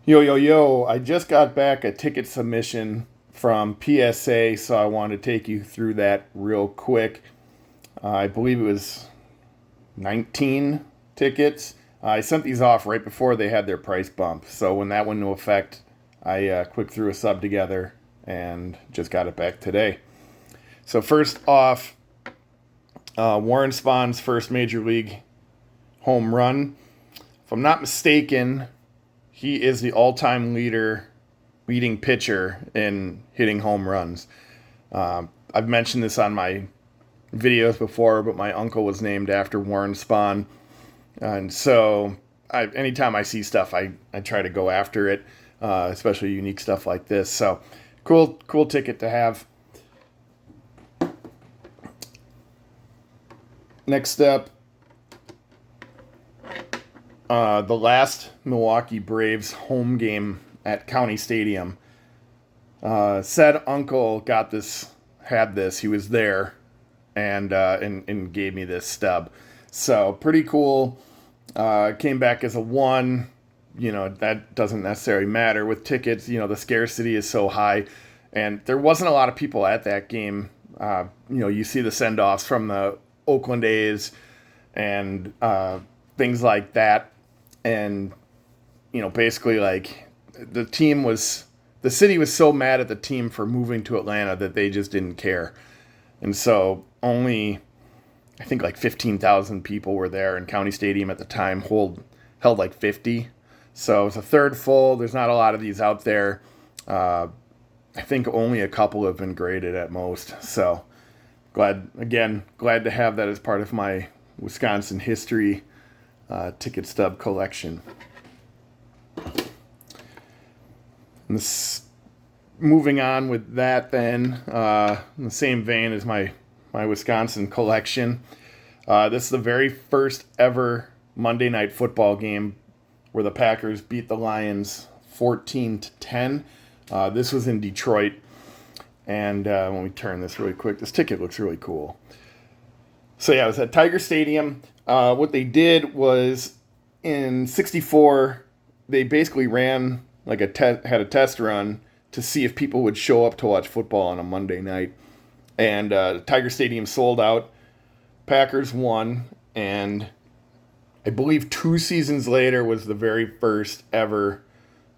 Yo, yo, yo, I just got back a ticket submission from PSA, so I wanted to take you through that real quick. I believe it was 19 tickets. I sent these off right before they had their price bump, so when that went into effect, I quick threw a sub together and just got it back today. So, first off, Warren Spahn's first major league home run. If I'm not mistaken, he is the all-time leading pitcher in hitting home runs. I've mentioned this on my videos before, but my uncle was named after Warren Spahn, and so anytime I see stuff, I try to go after it, especially unique stuff like this. So, cool ticket to have. Next up, the last Milwaukee Braves home game at County Stadium. Said uncle had this. He was there, and gave me this stub. So pretty cool. Came back as a 1. That doesn't necessarily matter with tickets. The scarcity is so high, and there wasn't a lot of people at that game. You see the send offs from the Oakland A's and things like that. And, basically, like, the city was so mad at the team for moving to Atlanta that they just didn't care. And so only, I think, like 15,000 people were there, and County Stadium at the time held like 50. So it's a third full. There's not a lot of these out there. I think only a couple have been graded at most. So glad to have that as part of my Wisconsin history ticket stub collection. And moving on with that, then, in the same vein as my Wisconsin collection, this is the very first ever Monday Night Football game where the Packers beat the Lions 14-10. This was in Detroit, and when we turn this really quick, this ticket looks really cool. So yeah, it was at Tiger Stadium. What they did was in '64, they basically ran like had a test run to see if people would show up to watch football on a Monday night. And Tiger Stadium sold out. Packers won, and I believe 2 seasons later was the very first ever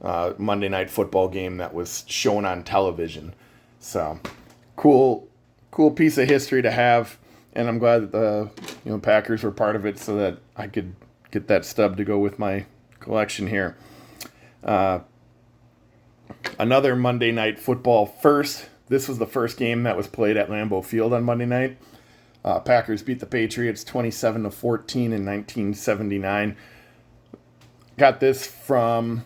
Monday Night Football game that was shown on television. So cool piece of history to have. And I'm glad that the Packers were part of it so that I could get that stub to go with my collection here. Another Monday Night Football first. This was the first game that was played at Lambeau Field on Monday night. Packers beat the Patriots 27-14 in 1979. Got this from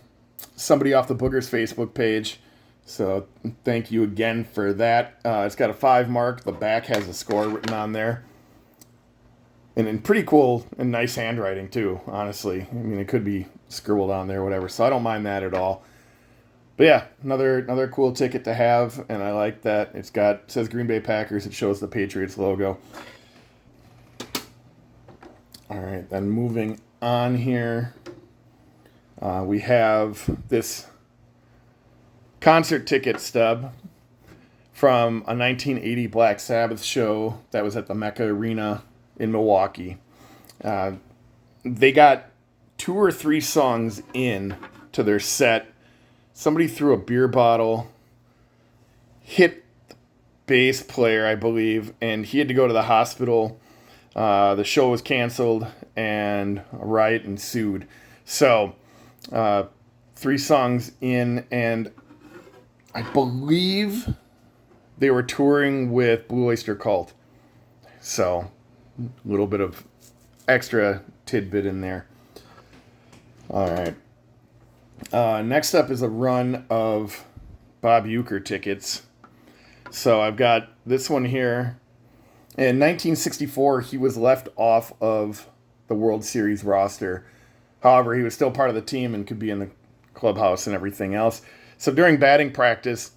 somebody off the Boogers Facebook page. So thank you again for that. It's got a 5 mark. The back has a score written on there. And in pretty cool and nice handwriting, too, honestly. I mean, it could be scribbled on there or whatever, so I don't mind that at all. But yeah, another cool ticket to have, and I like that. It says Green Bay Packers. It shows the Patriots logo. All right, then moving on here, we have this concert ticket stub from a 1980 Black Sabbath show that was at the Mecca Arena in Milwaukee. They got 2 or 3 songs in to their set. Somebody threw a beer bottle, hit the bass player, I believe, and he had to go to the hospital. The show was canceled, and a riot ensued. So, 3 songs in, and I believe they were touring with Blue Oyster Cult. So, a little bit of extra tidbit in there. All right. Next up is a run of Bob Uecker tickets. So I've got this one here. In 1964, he was left off of the World Series roster. However, he was still part of the team and could be in the clubhouse and everything else. So during batting practice,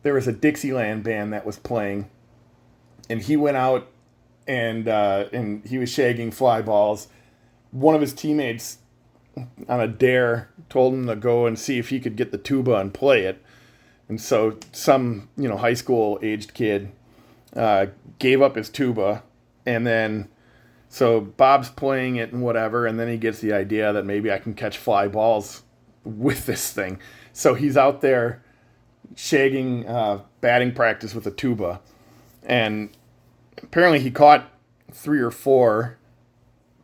there was a Dixieland band that was playing, and he went out and he was shagging fly balls. One of his teammates on a dare told him to go and see if he could get the tuba and play it. And so some, high school aged kid gave up his tuba, and then so Bob's playing it and whatever, and then he gets the idea that maybe I can catch fly balls with this thing. So he's out there shagging batting practice with a tuba, and apparently he caught 3 or 4,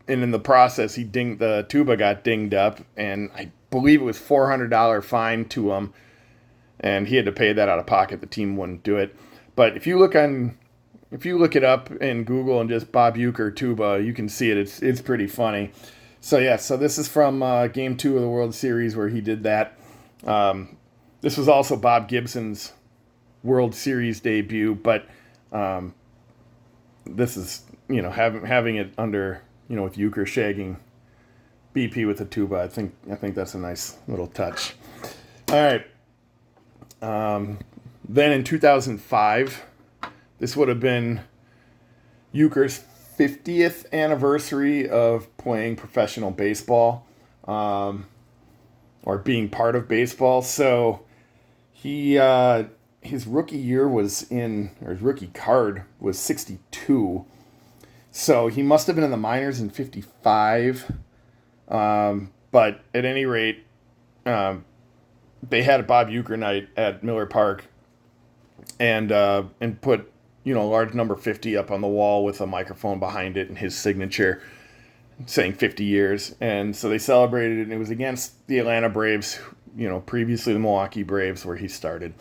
and in the process the tuba got dinged up, and I believe it was $400 fine to him, and he had to pay that out of pocket. The team wouldn't do it. But if you look it up in Google and just Bob Uecker tuba, you can see it. It's pretty funny. So yeah, so this is from Game 2 of the World Series where he did that. This was also Bob Gibson's World Series debut, but this is having it under with Uecker shagging BP with the tuba. I think that's a nice little touch. All right. Then in 2005, this would have been Uecker's 50th anniversary of playing professional baseball, or being part of baseball. So his rookie year his rookie card was 62. So he must have been in the minors in 55. But at any rate, they had a Bob Uecker night at Miller Park, and put a large number 50 up on the wall with a microphone behind it and his signature saying 50 years. And so they celebrated it, and it was against the Atlanta Braves, previously the Milwaukee Braves, where he started.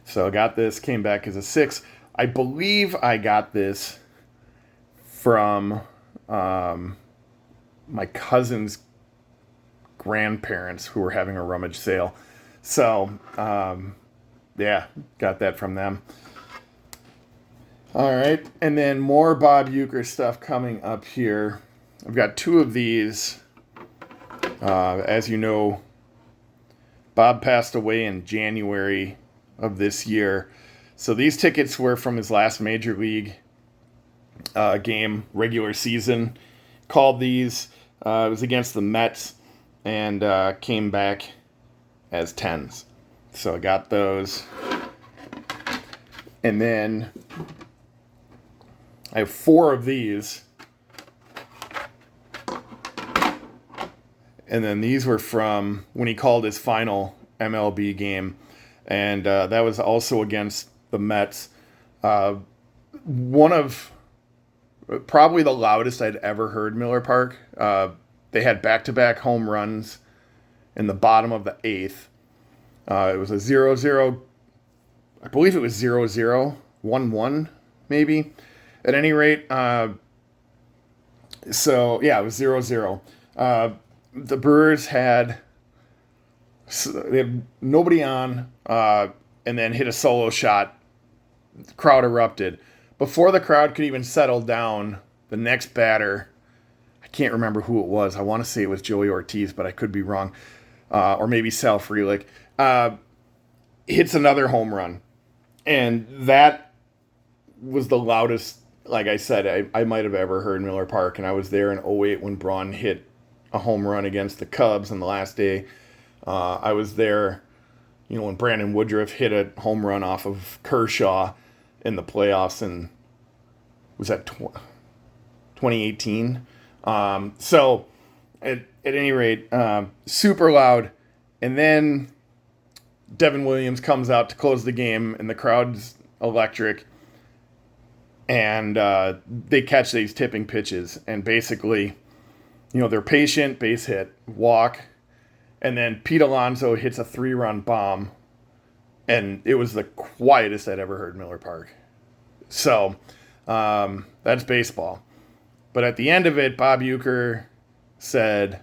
So I got this, came back as a 6. I believe I got this from my cousin's grandparents who were having a rummage sale. So, yeah, got that from them. All right, and then more Bob Uecker stuff coming up here. I've got 2 of these. As you know, Bob passed away in January of this year. So these tickets were from his last major league game, regular season. Called these. It was against the Mets, and came back as 10s. So I got those. And then I have 4 of these. And then these were from when he called his final MLB game. And that was also against the Mets. One of probably the loudest I'd ever heard Miller Park. They had back-to-back home runs in the bottom of the 8th. It was a 0-0. I believe it was 0-0, 1-1 maybe. At any rate, so yeah, it was 0-0. The Brewers they had nobody on, and then hit a solo shot. The crowd erupted. Before the crowd could even settle down, the next batter, I can't remember who it was. I want to say it was Joey Ortiz, but I could be wrong. Or maybe Sal Frelick, hits another home run. And that was the loudest, like I said, I might have ever heard Miller Park. And I was there in 2008 when Braun hit a home run against the Cubs on the last day. I was there, when Brandon Woodruff hit a home run off of Kershaw in the playoffs, and was that 2018? So at any rate, super loud. And then Devin Williams comes out to close the game, and the crowd's electric. And they catch these tipping pitches, and basically, they're patient, base hit, walk, and then Pete Alonso hits a 3-run bomb, and it was the quietest I'd ever heard Miller Park. So that's baseball. But at the end of it, Bob Uecker said,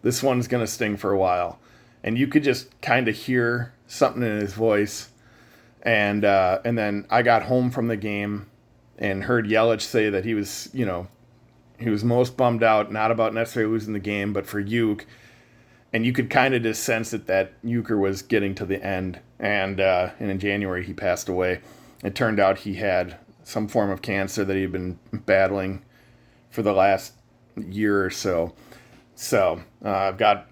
this one's going to sting for a while. And you could just kind of hear something in his voice. And then I got home from the game and heard Yelich say that he was, he was most bummed out, not about necessarily losing the game, but for Ueck. And you could kind of just sense that Uecker was getting to the end. And in January, he passed away. It turned out he had some form of cancer that he had been battling for the last year or so. So I've got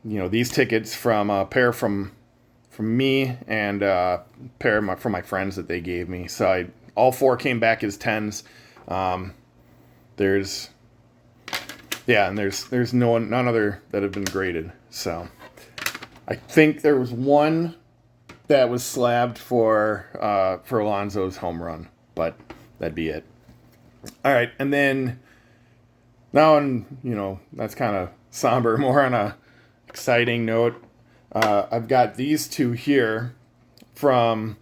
these tickets from a pair from me and a pair from my friends that they gave me. So all 4 came back as 10s. There's none other that have been graded. So I think there was one that was slabbed for Alonso's home run, but that'd be it. All right, and then now, that's kind of somber. More on a exciting note, I've got these 2 here from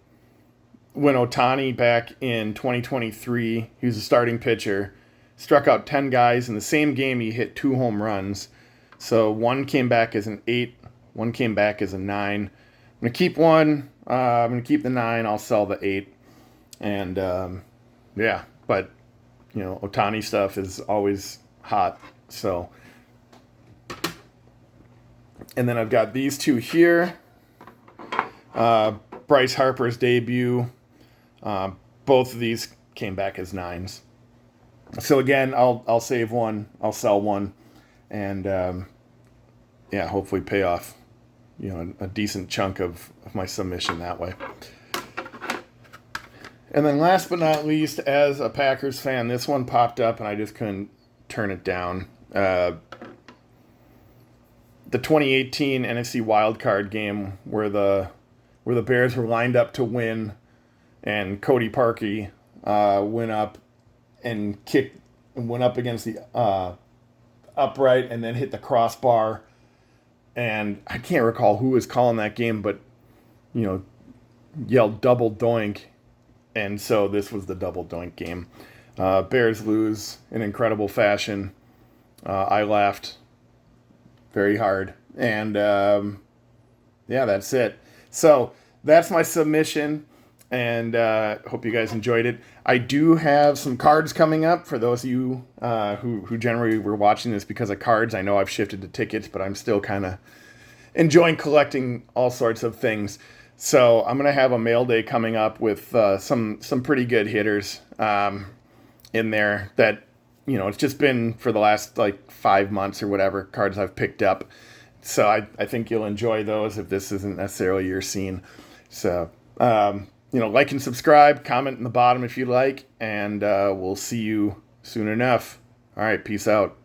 when Ohtani back in 2023, he was a starting pitcher, struck out 10 guys. In the same game, he hit 2 home runs. So one came back as an 8, one came back as a 9. I'm going to keep one. I'm going to keep the 9. I'll sell the 8. And, but, Ohtani stuff is always hot. So, and then I've got these 2 here. Bryce Harper's debut. Both of these came back as 9s. So again, I'll save one, I'll sell one, and hopefully pay off, a decent chunk of my submission that way. And then last but not least, as a Packers fan, this one popped up and I just couldn't turn it down. The 2018 NFC wildcard game where the Bears were lined up to win, and Cody Parkey went up and went up against the upright and then hit the crossbar. And I can't recall who was calling that game, but yelled double doink. And so this was the double doink game. Bears lose in incredible fashion. I laughed very hard. And that's it. So that's my submission. And hope you guys enjoyed it. I do have some cards coming up for those of you who generally were watching this because of cards. I know I've shifted to tickets, but I'm still kind of enjoying collecting all sorts of things. So I'm going to have a mail day coming up with some pretty good hitters in there that, it's just been for the last 5 months or whatever cards I've picked up. So I think you'll enjoy those if this isn't necessarily your scene. So, like and subscribe, comment in the bottom if you like, and we'll see you soon enough. All right, peace out.